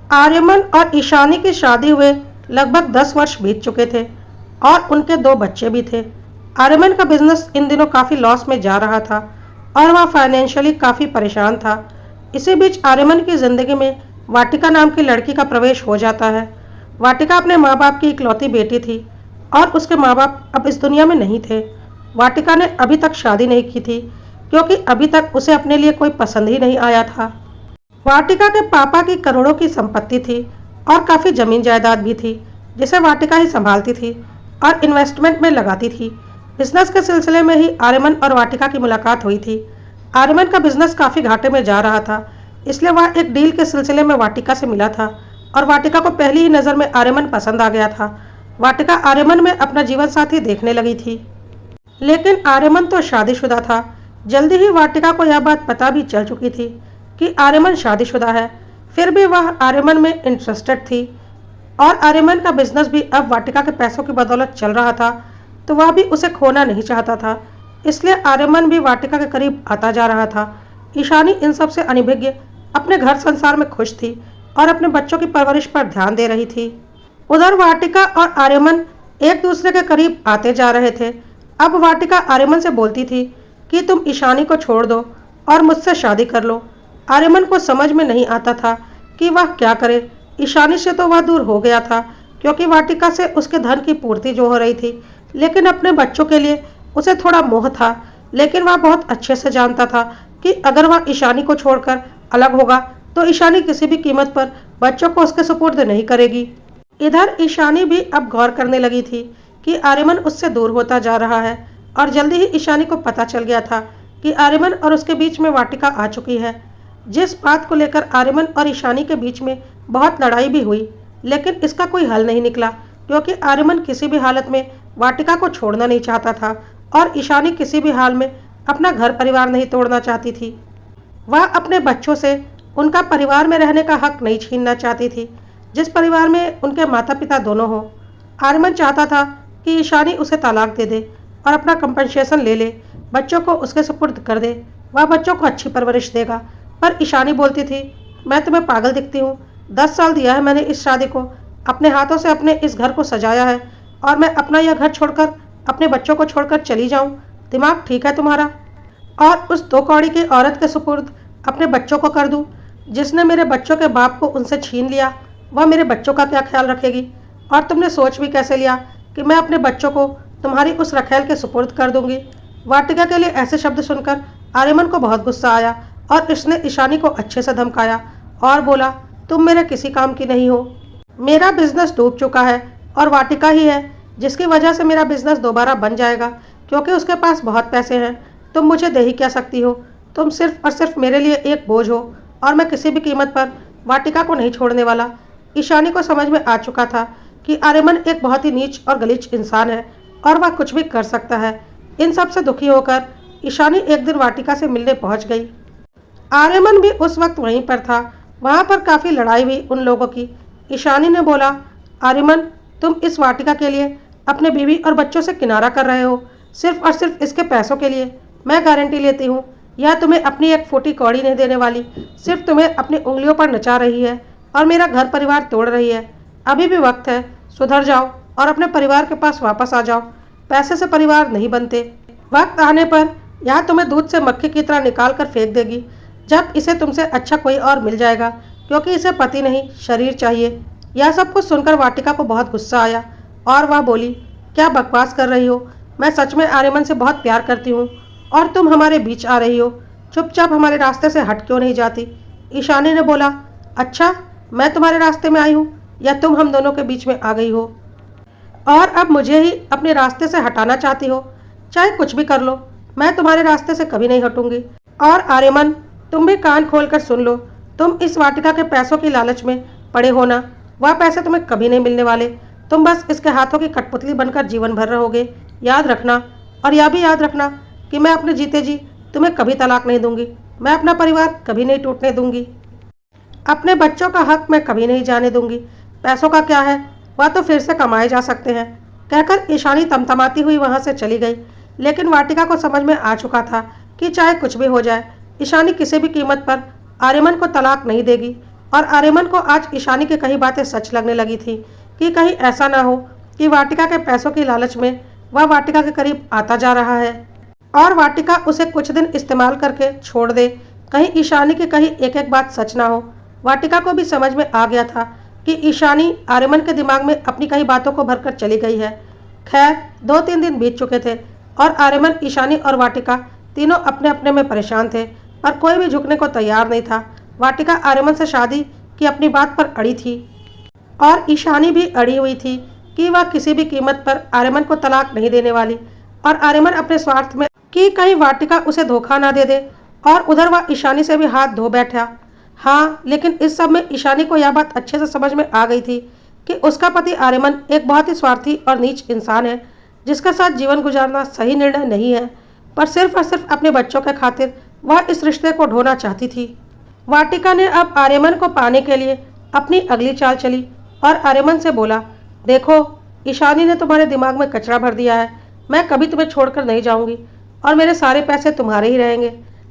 आर्यमन और ईशानी की शादी हुए लगभग 10 वर्ष बीत चुके थे और उनके 2 बच्चे भी थे। आर्यमन का बिजनेस इन दिनों काफ़ी लॉस में जा रहा था और वह फाइनेंशियली काफ़ी परेशान था। इसी बीच आर्यमन की ज़िंदगी में वाटिका नाम की लड़की का प्रवेश हो जाता है। वाटिका अपने माँ बाप की इकलौती बेटी थी और उसके माँ बाप अब इस दुनिया में नहीं थे। वाटिका ने अभी तक शादी नहीं की थी क्योंकि अभी तक उसे अपने लिए कोई पसंद ही नहीं आया था। वाटिका के पापा की करोड़ों की संपत्ति थी और काफ़ी जमीन जायदाद भी थी जिसे वाटिका ही संभालती थी और इन्वेस्टमेंट में लगाती थी। बिजनेस के सिलसिले में ही आर्यमन और वाटिका की मुलाकात हुई थी। आर्यमन का बिजनेस काफ़ी घाटे में जा रहा था, इसलिए वह एक डील के सिलसिले में वाटिका से मिला था और वाटिका को पहली ही नज़र में आर्यमन पसंद आ गया था। वाटिका आर्यमन में अपना जीवन साथी देखने लगी थी, लेकिन आर्यमन तो शादीशुदा था। जल्दी ही वाटिका को यह बात पता भी चल चुकी थी कि आर्यमन शादीशुदा है। फिर भी वह आर्यमन में इंटरेस्टेड थी और आर्यमन का बिजनेस भी अब वाटिका के पैसों की बदौलत चल रहा था, तो वह भी उसे खोना नहीं चाहता था। इसलिए आर्यमन भी वाटिका के करीब आता जा रहा था। ईशानी इन सब से अनभिज्ञ अपने घर संसार में खुश थी और अपने बच्चों की परवरिश पर ध्यान दे रही थी। उधर वाटिका और आर्यमन एक दूसरे के करीब आते जा रहे थे। अब वाटिका आर्यमन से बोलती थी कि तुम ईशानी को छोड़ दो और मुझसे शादी कर लो। आर्यमन को समझ में नहीं आता था कि वह क्या करे। ईशानी से तो वह दूर हो गया था क्योंकि वाटिका से उसके धन की पूर्ति जो हो रही थी, लेकिन अपने बच्चों के लिए उसे थोड़ा मोह था। लेकिन वह बहुत अच्छे से जानता था कि अगर वह ईशानी को छोड़कर अलग होगा तो ईशानी किसी भी कीमत पर बच्चों को उसके सुपुर्द नहीं करेगी। इधर ईशानी भी अब गौर करने लगी थी कि आर्यमन उससे दूर होता जा रहा है और जल्दी ही ईशानी को पता चल गया था कि आर्यमन और उसके बीच में वाटिका आ चुकी है। जिस बात को लेकर आर्यमन और ईशानी के बीच में बहुत लड़ाई भी हुई, लेकिन इसका कोई हल नहीं निकला क्योंकि आर्यमन किसी भी हालत में वाटिका को छोड़ना नहीं चाहता था और ईशानी किसी भी हाल में अपना घर परिवार नहीं तोड़ना चाहती थी। वह अपने बच्चों से उनका परिवार में रहने का हक नहीं छीनना चाहती थी, जिस परिवार में उनके माता पिता दोनों हों। आर्यमन चाहता था कि ईशानी उसे तलाक दे दे और अपना कंपनसेशन ले ले, बच्चों को उसके सुपुर्द कर दे, वह बच्चों को अच्छी परवरिश देगा। पर ईशानी बोलती थी, मैं तुम्हें पागल दिखती हूँ? 10 साल दिया है मैंने इस शादी को, अपने हाथों से अपने इस घर को सजाया है और मैं अपना यह घर छोड़कर अपने बच्चों को छोड़कर चली जाऊँ? दिमाग ठीक है तुम्हारा? और उस 2 कौड़ी की औरत के सुपुर्द अपने बच्चों को कर दूँ, जिसने मेरे बच्चों के बाप को उनसे छीन लिया? वह मेरे बच्चों का क्या ख्याल रखेगी? और तुमने सोच भी कैसे लिया कि मैं अपने बच्चों को तुम्हारी उस रखेल के सुपुर्द कर दूंगी? वाटिका के लिए ऐसे शब्द सुनकर आर्यमन को बहुत गुस्सा आया और इसने ईशानी को अच्छे से धमकाया और बोला, तुम मेरे किसी काम की नहीं हो। मेरा बिजनेस डूब चुका है और वाटिका ही है जिसकी वजह से मेरा बिजनेस दोबारा बन जाएगा क्योंकि उसके पास बहुत पैसे हैं। तुम मुझे दे ही क्या सकती हो? तुम सिर्फ और सिर्फ मेरे लिए एक बोझ हो और मैं किसी भी कीमत पर वाटिका को नहीं छोड़ने वाला। ईशानी को समझ में आ चुका था कि आर्यमन एक बहुत ही नीच और गलीच इंसान है और वह कुछ भी कर सकता है। इन सब से दुखी होकर ईशानी एक दिन वाटिका से मिलने पहुंच गई। आर्यमन भी उस वक्त वहीं पर था। वहां पर काफ़ी लड़ाई हुई उन लोगों की। ईशानी ने बोला, आर्यमन, तुम इस वाटिका के लिए अपने बीवी और बच्चों से किनारा कर रहे हो, सिर्फ और सिर्फ इसके पैसों के लिए। मैं गारंटी लेती हूँ यह तुम्हें अपनी एक फूटी कौड़ी नहीं देने वाली, सिर्फ तुम्हें अपनी उंगलियों पर नचा रही है और मेरा घर परिवार तोड़ रही है। अभी भी वक्त है, सुधर जाओ और अपने परिवार के पास वापस आ जाओ। पैसे से परिवार नहीं बनते। वक्त आने पर यह तुम्हें दूध से मक्खी की तरह निकाल कर फेंक देगी जब इसे तुमसे अच्छा कोई और मिल जाएगा, क्योंकि इसे पति नहीं शरीर चाहिए। यह सब कुछ सुनकर वाटिका को बहुत गुस्सा आया और वह बोली, क्या बकवास कर रही हो? मैं सच में आर्यमन से बहुत प्यार करती हूँ और तुम हमारे बीच आ रही हो। चुपचाप हमारे रास्ते से हट क्यों नहीं जाती? ईशानी ने बोला, अच्छा, मैं तुम्हारे रास्ते में आई हूँ या तुम हम दोनों के बीच में आ गई हो और अब मुझे ही अपने रास्ते से हटाना चाहती हो? चाहे कुछ भी कर लो, मैं तुम्हारे रास्ते से कभी नहीं हटूंगी। और आर्यमन, तुम भी कान खोलकर सुन लो, तुम इस वाटिका के पैसों की लालच में पड़े हो ना, वह पैसे तुम्हें कभी नहीं मिलने वाले। तुम बस इसके हाथों की कठपुतली बनकर जीवन भर रहोगे। याद रखना, और यह भी याद रखना कि मैं अपने जीते जी तुम्हें कभी तलाक नहीं दूंगी। मैं अपना परिवार कभी नहीं टूटने दूंगी। अपने बच्चों का हक मैं कभी नहीं जाने दूंगी। पैसों का क्या है, वह तो फिर से कमाए जा सकते हैं। कहकर ईशानी तमतमाती हुई वहां से चली गई। लेकिन वाटिका को समझ में आ चुका था कि चाहे कुछ भी हो जाए, ईशानी किसी भी कीमत पर आर्यमन को तलाक नहीं देगी और आर्यमन को आज ईशानी की कही बातें सच लगने लगी थी कि कहीं ऐसा ना हो कि वाटिका के पैसों की लालच में वह वाटिका के करीब आता जा रहा है और वाटिका उसे कुछ दिन इस्तेमाल करके छोड़ दे। कहीं ईशानी की कही एक एक बात सच ना हो। वाटिका को भी समझ में आ गया था कि ईशानी आर्यमन के दिमाग में अपनी कई बातों को भरकर चली गई है। खैर 2-3 दिन बीत चुके थे और आर्यमन, ईशानी और वाटिका तीनों अपने अपने में परेशान थे, पर कोई भी झुकने को तैयार नहीं था। वाटिका आर्यमन से शादी की अपनी बात पर अड़ी थी और ईशानी भी अड़ी हुई थी कि वह किसी भी कीमत पर आर्यमन को तलाक नहीं देने वाली, और आर्यमन अपने स्वार्थ में कि कहीं वाटिका उसे धोखा ना दे दे, और उधर वह ईशानी से भी हाथ धो बैठा। हाँ, लेकिन इस सब में ईशानी को यह बात अच्छे से समझ में आ गई थी कि उसका पति आर्यमन एक बहुत ही स्वार्थी और नीच इंसान है, जिसके साथ जीवन गुजारना सही निर्णय नहीं है, पर सिर्फ और सिर्फ अपने बच्चों के खातिर वह इस रिश्ते को ढोना चाहती थी। वाटिका ने अब आर्यमन को पाने के लिए अपनी अगली चाल चली और आर्यमन से बोला, देखो, ईशानी ने तुम्हारे दिमाग में कचरा भर दिया है। मैं कभी तुम्हें छोड़कर नहीं जाऊंगी और मेरे सारे पैसे तुम्हारे ही रहेंगे।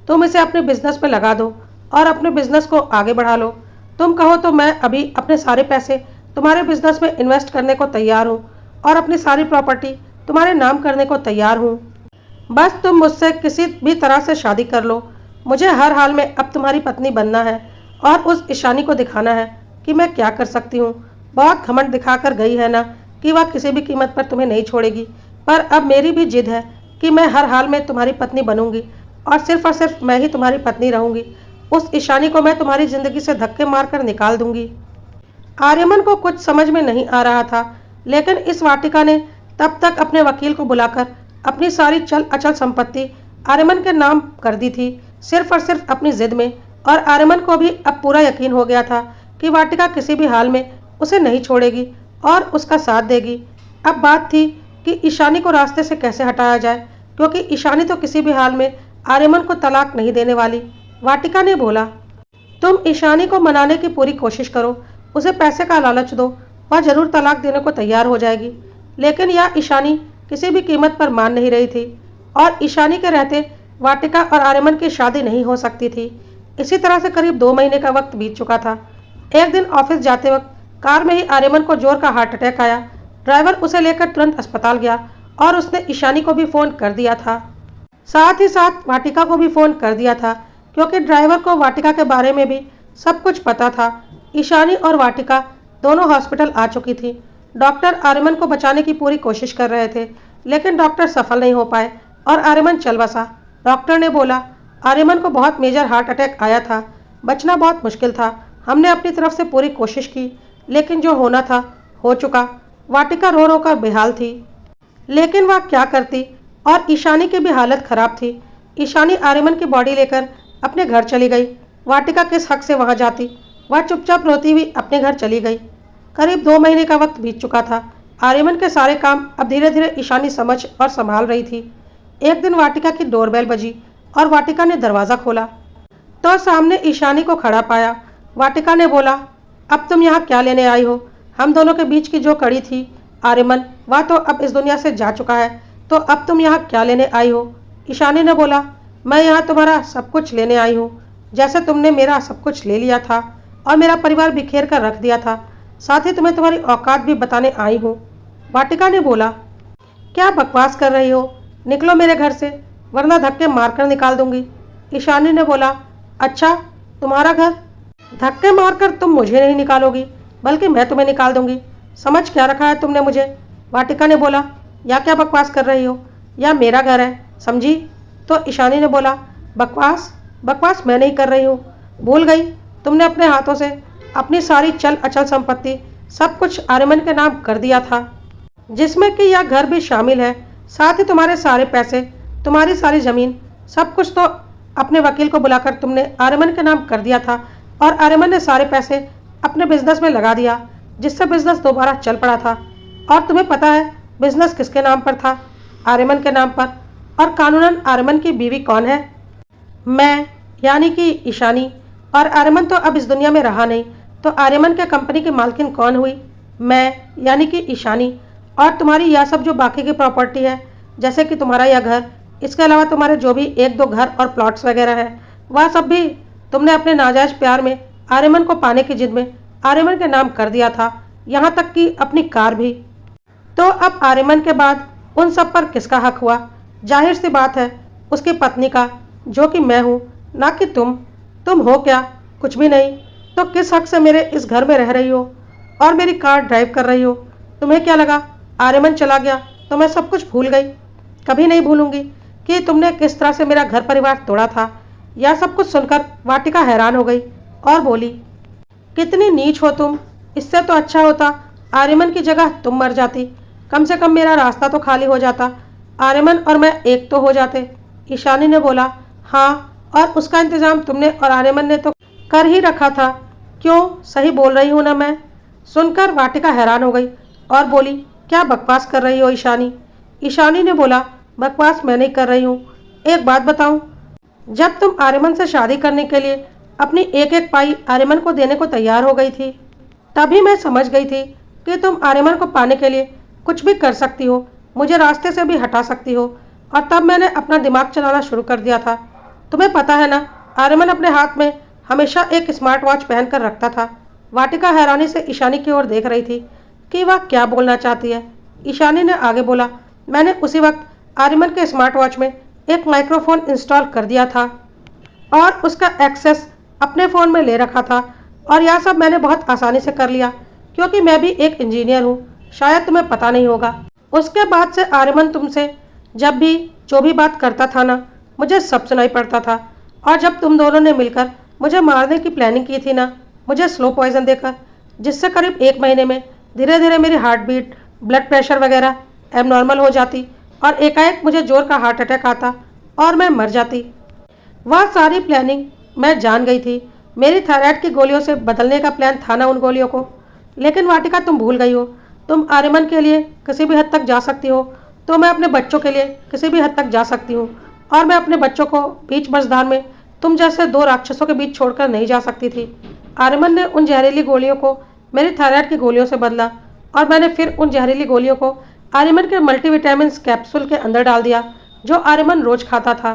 तुम इसे अपने बिजनेस में लगा दो और अपने बिजनेस को आगे बढ़ा लो। तुम कहो तो मैं अभी अपने सारे पैसे तुम्हारे बिजनेस में इन्वेस्ट करने को तैयार हूँ और अपनी सारी प्रॉपर्टी तुम्हारे नाम करने को तैयार हूँ। बस तुम मुझसे किसी भी तरह से शादी कर लो। मुझे हर हाल में अब तुम्हारी पत्नी बनना है और उस ईशानी को दिखाना है कि मैं क्या कर सकती हूँ। बहुत घमंड दिखाकर गई है ना कि वह किसी भी कीमत पर तुम्हें नहीं छोड़ेगी, पर अब मेरी भी जिद है कि मैं हर हाल में तुम्हारी पत्नी बनूंगी और सिर्फ मैं ही तुम्हारी पत्नी रहूंगी। उस ईशानी को मैं तुम्हारी जिंदगी से धक्के मारकर निकाल दूंगी। आर्यमन को कुछ समझ में नहीं आ रहा था, लेकिन इस वाटिका ने तब तक अपने वकील को बुलाकर अपनी सारी चल अचल संपत्ति आर्यमन के नाम कर दी थी, सिर्फ और सिर्फ अपनी जिद में। और आर्यमन को भी अब पूरा यकीन हो गया था कि वाटिका किसी भी हाल में उसे नहीं छोड़ेगी और उसका साथ देगी। अब बात थी कि ईशानी को रास्ते से कैसे हटाया जाए, क्योंकि ईशानी तो किसी भी हाल में आर्यमन को तलाक नहीं देने वाली। वाटिका ने बोला, तुम ईशानी को मनाने की पूरी कोशिश करो, उसे पैसे का लालच दो, वह जरूर तलाक देने को तैयार हो जाएगी। लेकिन यह ईशानी किसी भी कीमत पर मान नहीं रही थी और ईशानी के रहते वाटिका और आर्यमन की शादी नहीं हो सकती थी। इसी तरह से करीब 2 महीने का वक्त बीत चुका था। एक दिन ऑफिस जाते वक्त कार में ही आर्यमन को जोर का हार्ट अटैक आया। ड्राइवर उसे लेकर तुरंत अस्पताल गया और उसने ईशानी को भी फ़ोन कर दिया था, साथ ही साथ वाटिका को भी फ़ोन कर दिया था, क्योंकि ड्राइवर को वाटिका के बारे में भी सब कुछ पता था। ईशानी और वाटिका दोनों हॉस्पिटल आ चुकी थी। डॉक्टर आर्यमन को बचाने की पूरी कोशिश कर रहे थे, लेकिन डॉक्टर सफल नहीं हो पाए और आर्यमन चल बसा। डॉक्टर ने बोला, आर्यमन को बहुत मेजर हार्ट अटैक आया था, बचना बहुत मुश्किल था। हमने अपनी तरफ से पूरी कोशिश की, लेकिन जो होना था हो चुका। वाटिका रो रो कर बेहाल थी, लेकिन वह क्या करती, और ईशानी की भी हालत खराब थी। ईशानी आर्यमन की बॉडी लेकर अपने घर चली गई। वाटिका किस हक से वहां जाती। वह चुपचाप रोती हुई अपने घर चली गई। करीब 2 महीने का वक्त बीत चुका था। आर्यमन के सारे काम अब धीरे धीरे ईशानी समझ और संभाल रही थी। एक दिन वाटिका की डोरबेल बजी और वाटिका ने दरवाज़ा खोला तो सामने ईशानी को खड़ा पाया। वाटिका ने बोला, अब तुम यहाँ क्या लेने आई हो? हम दोनों के बीच की जो कड़ी थी आर्यमन, वह तो अब इस दुनिया से जा चुका है, तो अब तुम यहाँ क्या लेने आई हो? ईशानी ने बोला, मैं यहाँ तुम्हारा सब कुछ लेने आई हूँ, जैसे तुमने मेरा सब कुछ ले लिया था और मेरा परिवार बिखेर कर रख दिया था। साथ ही तुम्हें तुम्हारी औकात भी बताने आई हूँ। वाटिका ने बोला, क्या बकवास कर रही हो? निकलो मेरे घर से, वरना धक्के मारकर निकाल दूंगी। ईशानी ने बोला, अच्छा, तुम्हारा घर? धक्के मारकर तुम मुझे नहीं निकालोगी, बल्कि मैं तुम्हें निकाल दूंगी। समझ क्या रखा है तुमने मुझे? वाटिका ने बोला, या क्या बकवास कर रही हो? या मेरा घर है, समझी? तो ईशानी ने बोला, बकवास बकवास मैं नहीं कर रही हूँ। भूल गई, तुमने अपने हाथों से अपनी सारी चल अचल संपत्ति सब कुछ आर्यमन के नाम कर दिया था, जिसमें कि यह घर भी शामिल है। साथ ही तुम्हारे सारे पैसे, तुम्हारी सारी ज़मीन, सब कुछ तो अपने वकील को बुलाकर तुमने आर्यमन के नाम कर दिया था, और आर्यमन ने सारे पैसे अपने बिजनेस में लगा दिया, जिससे बिजनेस दोबारा चल पड़ा था। और तुम्हें पता है बिजनेस किसके नाम पर था? आर्यमन के नाम पर। और कानूनन आर्यमन की बीवी कौन है? मैं, यानी कि ईशानी। और आर्यमन तो अब इस दुनिया में रहा नहीं, तो आर्यमन के कंपनी की मालकिन कौन हुई? मैं, यानी कि ईशानी। और तुम्हारी यह सब जो बाकी की प्रॉपर्टी है, जैसे कि तुम्हारा यह घर, इसके अलावा तुम्हारे जो भी 1-2 घर और प्लॉट्स वगैरह हैं, वह सब भी तुमने अपने नाजायज़ प्यार में आर्यमन को पाने की जिद में आर्यमन के नाम कर दिया था, यहाँ तक कि अपनी कार भी। तो अब आर्यमन के बाद उन सब पर किसका हक हुआ? जाहिर सी बात है, उसकी पत्नी का, जो कि मैं हूँ, ना कि तुम। तुम हो क्या? कुछ भी नहीं। तो किस हक से मेरे इस घर में रह रही हो और मेरी कार ड्राइव कर रही हो? तुम्हें क्या लगा आर्यमन चला गया तो मैं सब कुछ भूल गई? कभी नहीं भूलूंगी कि तुमने किस तरह से मेरा घर परिवार तोड़ा था। यह सब कुछ सुनकर वाटिका हैरान हो गई और बोली, कितनी नीच हो तुम। इससे तो अच्छा होता आर्यमन की जगह तुम मर जाती। कम से कम मेरा रास्ता तो खाली हो जाता, आर्यमन और मैं एक तो हो जाते। ईशानी ने बोला, हाँ, और उसका इंतजाम तुमने और आर्यमन ने तो कर ही रखा था। क्यों, सही बोल रही हूँ ना मैं? सुनकर वाटिका हैरान हो गई और बोली, क्या बकवास कर रही हो ईशानी? ईशानी ने बोला, बकवास मैं नहीं कर रही हूँ। एक बात बताऊँ, जब तुम आर्यमन से शादी करने के लिए अपनी एक एक पाई आर्यमन को देने को तैयार हो गई थी, तभी मैं समझ गई थी कि तुम आर्यमन को पाने के लिए कुछ भी कर सकती हो, मुझे रास्ते से भी हटा सकती हो। और तब मैंने अपना दिमाग चलाना शुरू कर दिया था। तुम्हें पता है ना, आर्यमन अपने हाथ में हमेशा एक स्मार्ट वॉच पहन कर रखता था। वाटिका हैरानी से ईशानी की ओर देख रही थी कि वह क्या बोलना चाहती है। ईशानी ने आगे बोला, मैंने उसी वक्त आर्यमन के स्मार्ट वॉच में एक माइक्रोफोन इंस्टॉल कर दिया था और उसका एक्सेस अपने फ़ोन में ले रखा था। और यह सब मैंने बहुत आसानी से कर लिया क्योंकि मैं भी एक इंजीनियर हूँ, शायद तुम्हें पता नहीं होगा। उसके बाद से आर्यमन तुमसे जब भी जो भी बात करता था ना, मुझे सब सुनाई पड़ता था। और जब तुम दोनों ने मिलकर मुझे मारने की प्लानिंग की थी ना, मुझे स्लो पॉइजन देकर, जिससे करीब 1 महीने में धीरे धीरे मेरी हार्ट बीट, ब्लड प्रेशर वगैरह एबनॉर्मल हो जाती और एकाएक मुझे जोर का हार्ट अटैक आता और मैं मर जाती। वह सारी प्लानिंग मैं जान गई थी। मेरी थायराइड की गोलियों से बदलने का प्लान था ना उन गोलियों को। लेकिन वाटिका, तुम भूल गई हो। तुम आर्यमन के लिए किसी भी हद तक जा सकती हो, तो मैं अपने बच्चों के लिए किसी भी हद तक जा सकती हूँ। और मैं अपने बच्चों को बीच मझधार में तुम जैसे 2 राक्षसों के बीच छोड़कर नहीं जा सकती थी। आर्यमन ने उन जहरीली गोलियों को मेरी थायराइड की गोलियों से बदला और मैंने फिर उन जहरीली गोलियों को आर्यमन के मल्टीविटामिन कैप्सूल के अंदर डाल दिया, जो आर्यमन रोज खाता था।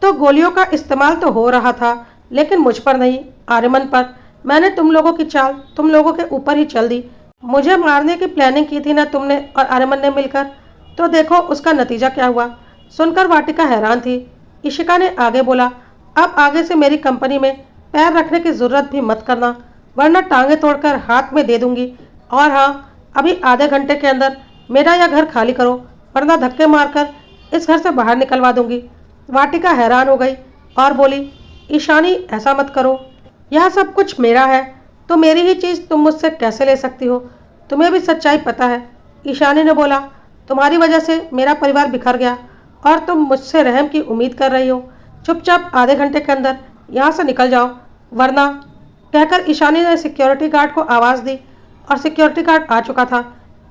तो गोलियों का इस्तेमाल तो हो रहा था, लेकिन मुझ पर नहीं, आर्यमन पर। मैंने तुम लोगों की चाल तुम लोगों के ऊपर ही चल दी। मुझे मारने की प्लानिंग की थी ना तुमने और आर्यमन ने मिलकर, तो देखो उसका नतीजा क्या हुआ। सुनकर वाटिका हैरान थी। इशिका ने आगे बोला, अब आगे से मेरी कंपनी में पैर रखने की जरूरत भी मत करना, वरना टांगे तोड़कर हाथ में दे दूंगी। और हाँ, अभी आधे घंटे के अंदर मेरा यह घर खाली करो, वरना धक्के मारकर इस घर से बाहर निकलवा दूंगी। वाटिका हैरान हो गई और बोली, ईशानी, ऐसा मत करो। यह सब कुछ मेरा है, तो मेरी ही चीज़ तुम मुझसे कैसे ले सकती हो? तुम्हें भी सच्चाई पता है। ईशानी ने बोला, तुम्हारी वजह से मेरा परिवार बिखर गया और तुम मुझसे रहम की उम्मीद कर रही हो। चुपचाप आधे घंटे के अंदर यहाँ से निकल जाओ, वरना। कहकर ईशानी ने सिक्योरिटी गार्ड को आवाज़ दी और सिक्योरिटी गार्ड आ चुका था।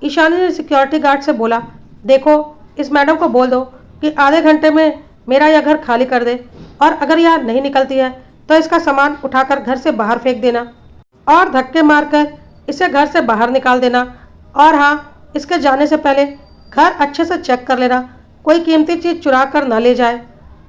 ईशानी ने सिक्योरिटी गार्ड से बोला, देखो, इस मैडम को बोल दो कि आधे घंटे में मेरा यह घर खाली कर दे, और अगर यह नहीं निकलती है तो इसका सामान उठाकर घर से बाहर फेंक देना और धक्के मारकर इसे घर से बाहर निकाल देना। और हाँ, इसके जाने से पहले घर अच्छे से चेक कर लेना, कोई कीमती चीज़ चुरा कर ना ले जाए।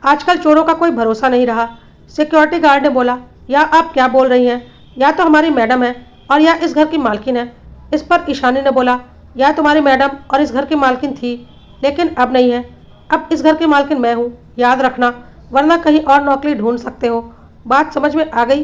आजकल चोरों का कोई भरोसा नहीं रहा। सिक्योरिटी गार्ड ने बोला, या आप क्या बोल रही हैं? या तो हमारी मैडम है और या इस घर की मालकिन है। इस पर ईशानी ने बोला, या तुम्हारी मैडम और इस घर की मालकिन थी, लेकिन अब नहीं है। अब इस घर की मालकिन मैं हूँ, याद रखना, वरना कहीं और नौकरी ढूंढ सकते हो। बात समझ में आ गई?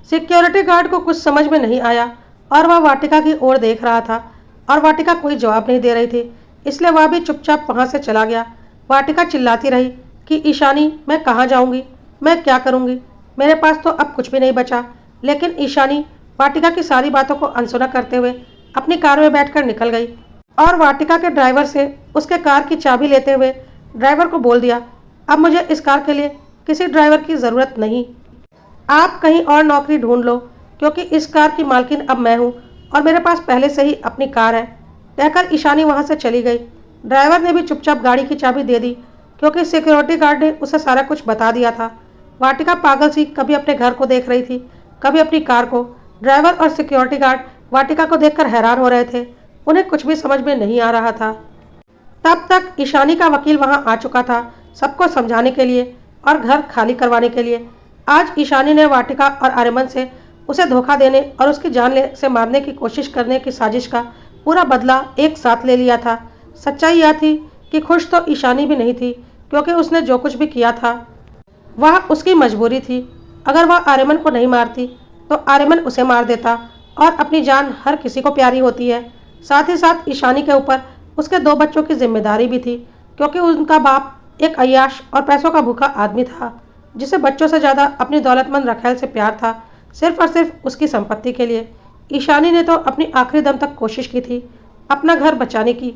सिक्योरिटी गार्ड को कुछ समझ में नहीं आया और वह वाटिका की ओर देख रहा था, और वाटिका कोई जवाब नहीं दे रही थी, इसलिए वह भी चुपचाप वहाँ से चला गया। वाटिका चिल्लाती रही कि ईशानी, मैं कहाँ जाऊँगी, मैं क्या करूँगी, मेरे पास तो अब कुछ भी नहीं बचा। लेकिन ईशानी वाटिका की सारी बातों को अनसुना करते हुए अपनी कार में बैठकर निकल गई और वाटिका के ड्राइवर से उसके कार की चाबी लेते हुए ड्राइवर को बोल दिया, अब मुझे इस कार के लिए किसी ड्राइवर की ज़रूरत नहीं, आप कहीं और नौकरी ढूंढ लो, क्योंकि इस कार की मालकिन अब मैं हूँ और मेरे पास पहले से ही अपनी कार है। कहकर ईशानी वहाँ से चली गई। ड्राइवर ने भी चुपचाप गाड़ी की चाबी दे दी, क्योंकि सिक्योरिटी गार्ड ने उसे सारा कुछ बता दिया था। वाटिका पागल सी कभी अपने घर को देख रही थी, कभी अपनी कार को। ड्राइवर और सिक्योरिटी गार्ड वाटिका को देखकर हैरान हो रहे थे, उन्हें कुछ भी समझ में नहीं आ रहा था। तब तक ईशानी का वकील वहां आ चुका था, सबको समझाने के लिए और घर खाली करवाने के लिए। आज ईशानी ने वाटिका और आर्यमन से उसे धोखा देने और उसकी जान से मारने की कोशिश करने की साजिश का पूरा बदला एक साथ ले लिया था। सच्चाई यह थी कि खुश तो ईशानी भी नहीं थी, क्योंकि उसने जो कुछ भी किया था वह उसकी मजबूरी थी। अगर वह आर्यमन को नहीं मारती तो आर्यमन उसे मार देता, और अपनी जान हर किसी को प्यारी होती है। साथ ही साथ ईशानी के ऊपर उसके 2 बच्चों की जिम्मेदारी भी थी, क्योंकि उनका बाप एक अय्याश और पैसों का भूखा आदमी था, जिसे बच्चों से ज़्यादा अपनी दौलतमंद रखेल से प्यार था, सिर्फ और सिर्फ उसकी संपत्ति के लिए। ईशानी ने तो अपनी आखिरी दम तक कोशिश की थी अपना घर बचाने की,